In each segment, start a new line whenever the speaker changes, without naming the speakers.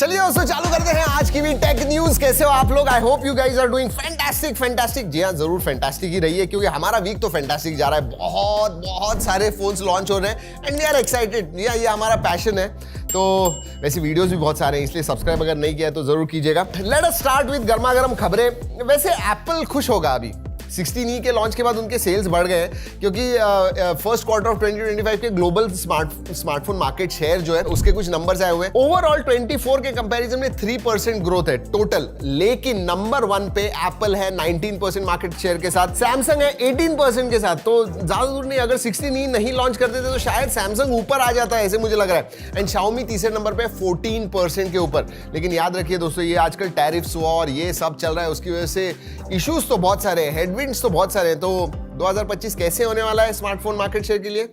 चलिए दोस्तों चालू करते हैं आज की भी टेक न्यूज। कैसे हो आप लोग? I hope you guys are doing fantastic. जी हाँ, जरूर फैंटास्टिक ही रही है क्योंकि हमारा वीक तो फैंटास्टिक जा रहा है। बहुत सारे फोन्स लॉन्च हो रहे हैं एंड वी आर एक्साइटेड। जी हाँ, ये हमारा पैशन है। तो वैसे वीडियोस भी बहुत सारे हैं, इसलिए सब्सक्राइब अगर नहीं किया है तो जरूर कीजिएगा। लेट अस स्टार्ट विद गर्मा गर्म खबरें। वैसे एप्पल खुश होगा अभी 16E के लॉन्च के बाद उनके सेल्स बढ़ गए हैं क्योंकि फर्स्ट क्वार्टर ऑफ 2025 के ग्लोबल स्मार्टफोन मार्केट शेयर जो है उसके कुछ नंबर्स आए हुए हैं। ओवरऑल 24 के कंपैरिजन में 3% ग्रोथ है टोटल, लेकिन नंबर 1 पे एप्पल है 19% मार्केट शेयर के साथ, सैमसंग है 18% के साथ। तो ज्यादा दूर नहीं, अगर 16E नहीं लॉन्च करते थे तो शायद सैमसंग ऊपर आ जाता है, ऐसे मुझे लग रहा है। एंड शाओमी तीसरे नंबर पे 14% के ऊपर। लेकिन याद रखिए दोस्तों, ये आजकल टैरिफ्स हुआ और ये सब चल रहा है, उसकी वजह से इश्यूज तो बहुत सारे हैं, हेडविंड्स तो बहुत सारे हैं। तो 2025 कैसे होने वाला है स्मार्टफोन मार्केट शेयर के लिए?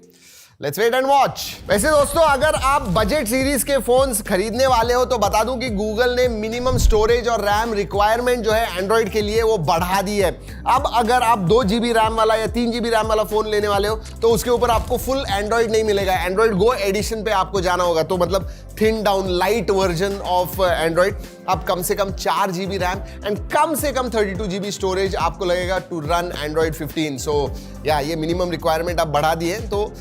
Let's wait and watch. वैसे दोस्तों, अगर आप बजट सीरीज के फोन्स खरीदने वाले हो तो बता दूं कि गूगल ने मिनिमम स्टोरेज और रैम रिक्वायरमेंट जो है एंड्रॉइड के लिए वो बढ़ा दी है। अब अगर आप 2 GB रैम वाला या 3 GB रैम वाला फोन लेने वाले हो तो उसके ऊपर आपको फुल एंड्रॉइड नहीं मिलेगा, एंड्रॉइड गो एडिशन पे आपको जाना होगा। तो मतलब thin down light version of Android. अब कम से कम 4 GB रैम एंड कम से कम 32 GB स्टोरेज आपको लगेगा टू रन एंड्रॉइड 15। सो या ये मिनिमम रिक्वायरमेंट आप बढ़ा दिए। तो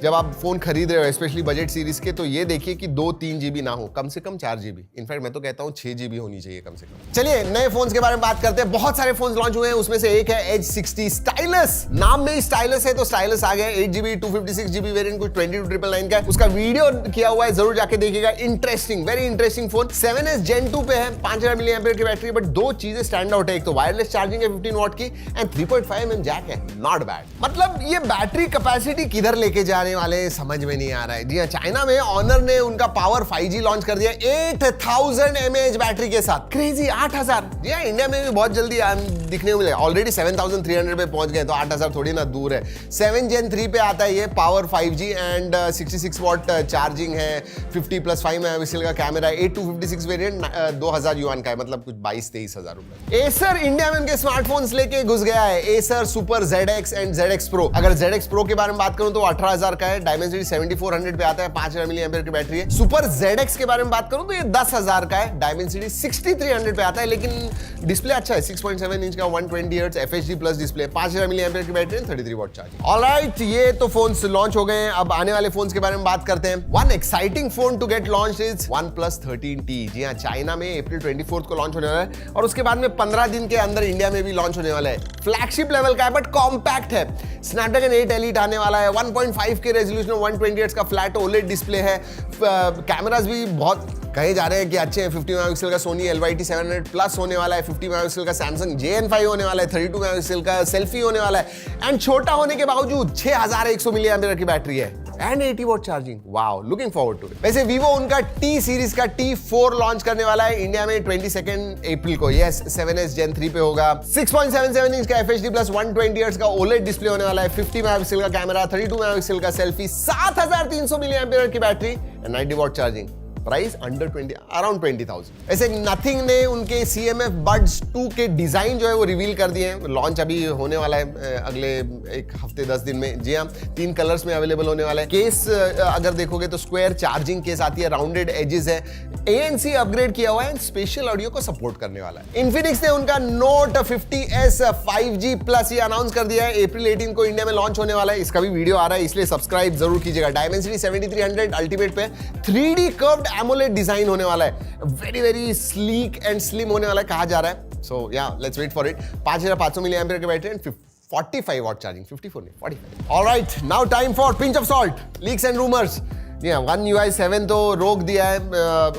जब आप फोन खरीद रहे हो स्पेशली बजट सीरीज के, तो ये देखिए कि 2-3 GB ना हो, कम से कम 4 GB। इनफैक्ट मैं तो कहता हूं 6 GB होनी चाहिए कम से कम। चलिए नए फोन्स के बारे में बात करते हैं। बहुत सारे फोन्स लॉन्च हुए हैं, उसमें से एक है एज 60 स्टाइलस। नाम में ही स्टाइलस है तो स्टाइलस आ गया। 8GB 256GB वेरिएंट कुछ 22,999 का है। उसका वीडियो किया हुआ है, जरूर जाके देखिएगा। Interesting, very interesting phone. 7S Gen 2 पे है, 5000 mAh की बैटरी। बट दो चीजें स्टैंड आउट है, एक तो वायरलेस चार्जिंग है 15 वॉट की एंड 3.5mm जैक है। Not bad. मतलब ये बैटरी कैपेसिटी किधर लेके जाने वाले समझ में नहीं आ रहा है। जी हाँ, चाइना में ऑनर ने उनका पावर 5G लॉन्च कर दिया 8000 mAh बैटरी के साथ। क्रेजी 8000। जी हाँ, इंडिया में भी बहुत जल्दी दिखने को मिलेगा। ऑलरेडी 7300 पे पहुंच गए, तो 8000 थोड़ी ना दूर है। 7 Gen 3 पे आता है ये power 5G and 66 watt charging है, 50+5 मेगापिक्सल का कैमरा है। 8256 वेरिएंट 2000 युआन का है, मतलब कुछ 22-23 हजार रुपए। एसर इंडिया में उनके स्मार्टफोन्स लेके घुस गया है। Acer super ZX and ZX Pro। अगर ZX Pro के बारे में बात करूं तो 18000 का है, Dimensity 7400 पे आता है, 5000 mAh की बैटरी है। सुपर ZX के बारे में बात करूं तो ये 10000 का है, Dimensity 6300 पे आता है, लेकिन डिस्प्ले अच्छा है, 6.7 इंच का 120 Hz FHD plus display, 5000 mAh की बैटरी, 33 वॉट चार्जिंग। ऑलराइट, ये तो फोन्स लॉन्च हो गए हैं। अब आने वाले फोन्स के बारे में बात करते हैं। One exciting phone to get launch is OnePlus 13T। जी हाँ, चाइना में अप्रैल 24 को लॉन्च होने वाला है और उसके बाद में 15 दिन के अंदर इंडिया में भी लॉन्च होने वाला है। फ्लैगशिप लेवल का है बट कॉम्पैक्ट है। Snapdragon 8 Elite आने वाला है, 1.5 के रेजोल्यूशन, 120 Hz का फ्लैट OLED डिस्प्ले है। कैमरास भी बहुत कहे जा रहे हैं कि अच्छे हैं। 50 मेगापिक्सल का सोनी LYT 700 प्लस होने वाला है, 50 मेगापिक्सल का सैमसंग JN5 होने वाला है, 32 मेगापिक्सल का सेल्फी होने वाला है एंड छोटा होने के बावजूद 6100 mAh की बैटरी है and 80 watt charging. Wow, looking forward to it. वैसे वीवो उनका T सीरीज का T4 लॉन्च करने वाला है इंडिया में 22 अप्रैल को। यस, 7S Gen 3 पे होगा। 6.77 इंच का FHD प्लस 120 Hz का OLED डिस्प्ले होने वाला है, 50 मेगापिक्सल का कैमरा, 32 मेगापिक्सल का सेल्फी, 7300 mAh की battery and 90 watt charging. Price around 20,000। ऐसे नथिंग ने उनके CMF Buds 2 के डिजाइन जो है वो रिवील कर दिए हैं। लॉन्च अभी होने वाला है अगले एक हफ्ते 10 दिन में। जी हाँ, 3 कलर्स में अवेलेबल होने वाला है। केस अगर देखोगे तो स्क्वायर चार्जिंग केस आती है, राउंडेड एजेस है, ANC अपग्रेड किया हुआ है एंड स्पेशल ऑडियो को सपोर्ट करने वाला है। इन्फिनिक्स ने उनका Note 50S 5G प्लस ये अनाउंस कर दिया है। अप्रैल 18 को इंडिया में लॉन्च होने वाला है। इसका भी वीडियो आ रहा है, इसलिए सब्सक्राइब जरूर कीजिएगा। Dimensity 7300 अल्टीमेट पे 3D कर्व्ड AMOLED डिजाइन होने वाला है। वेरी स्लीक एंड स्लिम होने वाला है कहा जा रहा है। सो या let's wait for it. 5500 mAh की बैटरी एंड 45 वॉट चार्जिंग, 54 नहीं 45। Alright, now time for pinch of salt, leaks and rumours. जी हाँ, One UI 7 तो रोक दिया है।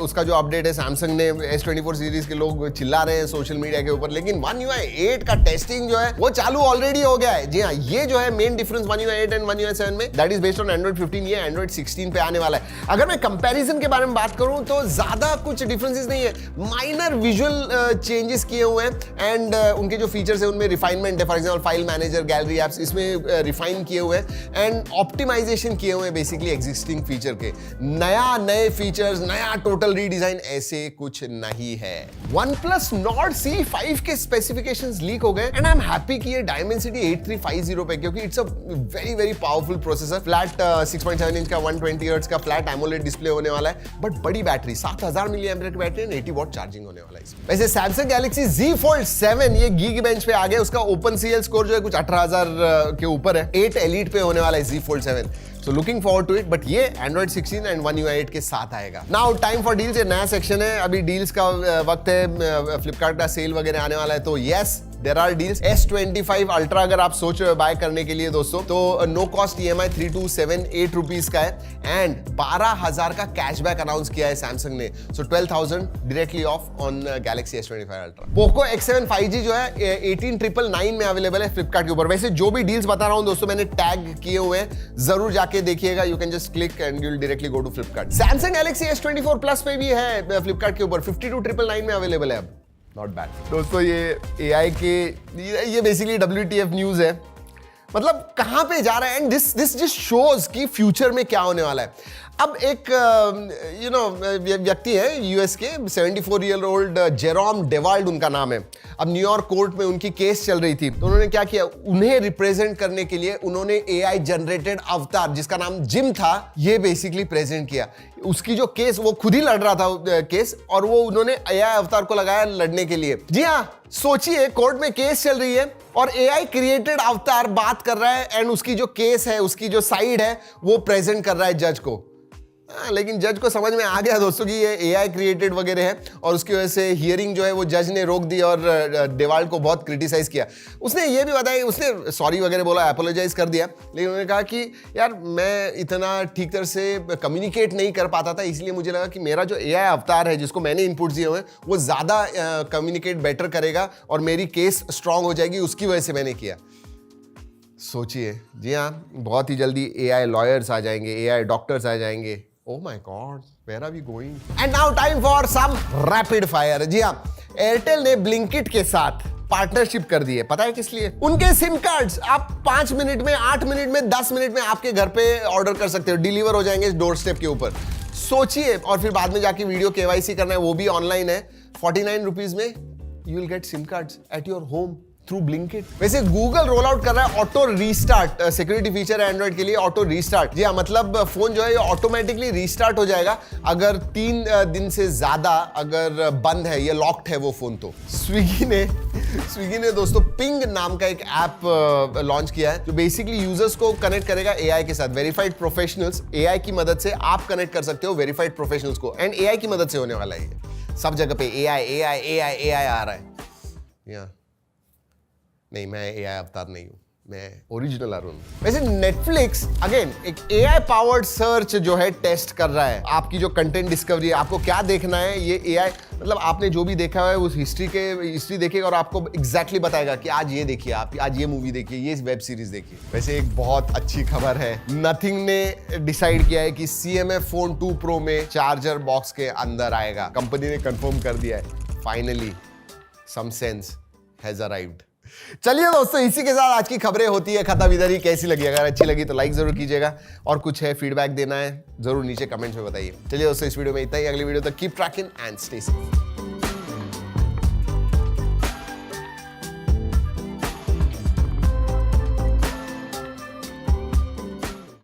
उसका जो अपडेट है सैमसंग ने, S24 सीरीज के लोग चिल्ला रहे हैं सोशल मीडिया के ऊपर, लेकिन One UI 8 का टेस्टिंग जो है वो चालू ऑलरेडी हो गया है। जी हाँ, ये जो है main difference One UI 8 and One UI 7 में, that is based on Android 15, ये Android 16 पे आने वाला है। अगर मैं कंपैरिजन के बारे में बात करूं तो ज्यादा कुछ डिफरेंसेस नहीं है, माइनर विजुअल चेंजेस किए हुए हैं एंड उनके जो फीचर्स है उनमें रिफाइनमेंट है। For example file manager, gallery apps, इसमें रिफाइन किए हुए हैं एंड ऑप्टिमाइजेशन किए हुए हैं बेसिकली एग्जिस्टिंग फीचर आर्किटेक्चर के। नए फीचर्स, नया टोटल रीडिजाइन, ऐसे कुछ नहीं है। OnePlus Nord C5 के स्पेसिफिकेशंस लीक हो गए एंड आई एम हैप्पी कि ये Dimensity 8350 पे, क्योंकि it's a very very powerful processor. Flat 6.7 inch का 120 हर्ट्ज का फ्लैट एमोलेड डिस्प्ले होने वाला है, बट बड़ी बैटरी, 7000 mAh की बैटरी एंड 80 वॉट चार्जिंग होने वाला है इसमें। वैसे Samsung Galaxy Z Fold 7 ये Geekbench पे आ गया, उसका OpenCL स्कोर जो है कुछ 18000 के ऊपर है। 8 Elite पे होने वाला है Z Fold 7, so looking forward to it, but ये Android 16 एंड One UI 8 के साथ आएगा। Now time for deals, ये नया सेक्शन है, अभी डील्स का वक्त है, फ्लिपकार्ट का सेल वगैरह आने वाला है, तो yes there are deals. S25 ultra अगर आप सोच रहे हो बाय करने के लिए दोस्तों, तो नो कॉस्ट EMI 3278 रुपीज का है एंड 12000 का कैशबैक अनाउंस किया है सैमसंग ने, सो 12000 directly of on Galaxy S25 ultra. Poco X7 5G जो है 18999 में अवेलेबल है फ्लिपकार्ट के ऊपर। वैसे जो भी डील्स बता रहा हूं दोस्तों मैंने टैग किए हुए हैं, जरूर जाके देखिएगा, you can just click and you will directly go to Flipkart. Samsung Galaxy S24 plus पे भी है फ्लिपकार्ट के ऊपर, 52999 में अवेलेबल है अब। नॉट बैड दोस्तों। ये AI के ये बेसिकली WTF न्यूज है, मतलब कहां पे जा रहा है एंड दिस जस्ट शोज कि फ्यूचर में क्या होने वाला है। अब एक व्यक्ति है यूएस के, 74 ईयर ओल्ड जेरोम डेवाल्ड उनका नाम है। अब न्यूयॉर्क कोर्ट में उनकी केस चल रही थी, तो उन्होंने क्या किया, उन्हें रिप्रेजेंट करने के लिए उन्होंने AI जनरेटेड अवतार जिसका नाम जिम था, ये बेसिकली प्रेजेंट किया। उसकी जो केस, वो खुद ही लड़ रहा था केस, और वो उन्होंने AI अवतार को लगाया लड़ने के लिए। जी हाँ, सोचिए कोर्ट में केस चल रही है और AI क्रिएटेड अवतार बात कर रहा है एंड उसकी जो केस है, उसकी जो साइड है वो प्रेजेंट कर रहा है जज को। लेकिन जज को समझ में आ गया दोस्तों कि ये AI क्रिएटेड वगैरह है, और उसकी वजह से हियरिंग जो है वो जज ने रोक दी और डेवाल्ड को बहुत क्रिटिसाइज किया। उसने ये भी बताया, उसने सॉरी वगैरह बोला, अपोलोजाइज कर दिया, लेकिन उन्होंने कहा कि यार मैं इतना ठीक तरह से कम्युनिकेट नहीं कर पाता था, इसलिए मुझे लगा कि मेरा जो AI अवतार है जिसको मैंने इनपुट दिए हुए वो ज़्यादा कम्युनिकेट बेटर करेगा और मेरी केस स्ट्रांग हो जाएगी, उसकी वजह से मैंने किया। सोचिए, जी हाँ, बहुत ही जल्दी AI लॉयर्स आ जाएंगे, AI डॉक्टर्स आ जाएंगे। Oh my God, where are we going? And now time for some rapid fire. जी हाँ, एयरटेल ने ब्लिंकिट के साथ पार्टनरशिप कर दी है। पता है किस लिए? उनके सिम कार्ड्स आप 5 मिनट में, 8 मिनट में, 10 मिनट में आपके घर पे ऑर्डर कर सकते हो, डिलीवर हो जाएंगे डोर स्टेप के ऊपर। सोचिए, और फिर बाद में जाके वीडियो KYC करना है, वो भी ऑनलाइन है। 49 रुपीज में you will get SIM cards at your home through Blinkit. वैसे गूगल रोल आउट कर रहा है ऑटो रीस्टार्ट, सिक्योरिटी फीचर है एंड्रॉइड के लिए, ऑटो रीस्टार्ट। जी हाँ, मतलब फोन जो है ये ऑटोमेटिकली रीस्टार्ट हो जाएगा अगर 3 दिन से ज्यादा अगर बंद है, ये लॉक्ड है वो फोन। तो स्विगी ने दोस्तों पिंग नाम का एक ऐप लॉन्च किया है जो बेसिकली यूजर्स को कनेक्ट करेगा AI के साथ। वेरीफाइड प्रोफेशनल्स, AI की मदद से आप कनेक्ट कर सकते हो वेरीफाइड प्रोफेशनल्स को, एंड AI की मदद से होने वाला है ये। सब जगह पे AI आ रहा है। नहीं, मैं AI अवतार नहीं हूं, मैं ओरिजिनल अरुण। वैसे नेटफ्लिक्स अगेन एक AI पावर्ड सर्च जो है टेस्ट कर रहा है। आपकी जो कंटेंट डिस्कवरी है, आपको क्या देखना है, ये AI मतलब आपने जो भी देखा है उस हिस्ट्री देखेगा और आपको एग्जैक्टली बताएगा कि आज ये देखिए, आप आज ये मूवी देखिए, ये वेब सीरीज देखिए। वैसे एक बहुत अच्छी खबर है, नथिंग ने डिसाइड किया है कि CMF फोन 2 Pro में चार्जर बॉक्स के अंदर आएगा। कंपनी ने कंफर्म कर दिया है, finally some sense has arrived. चलिए दोस्तों, इसी के साथ आज की खबरें होती है खत्म। इधर ही कैसी लगी, अगर अच्छी लगी तो लाइक जरूर कीजिएगा, और कुछ है फीडबैक देना है जरूर नीचे कमेंट्स में बताइए। चलिए दोस्तों, इस वीडियो में इतना ही। अगली वीडियो तक keep trekking and stay safe.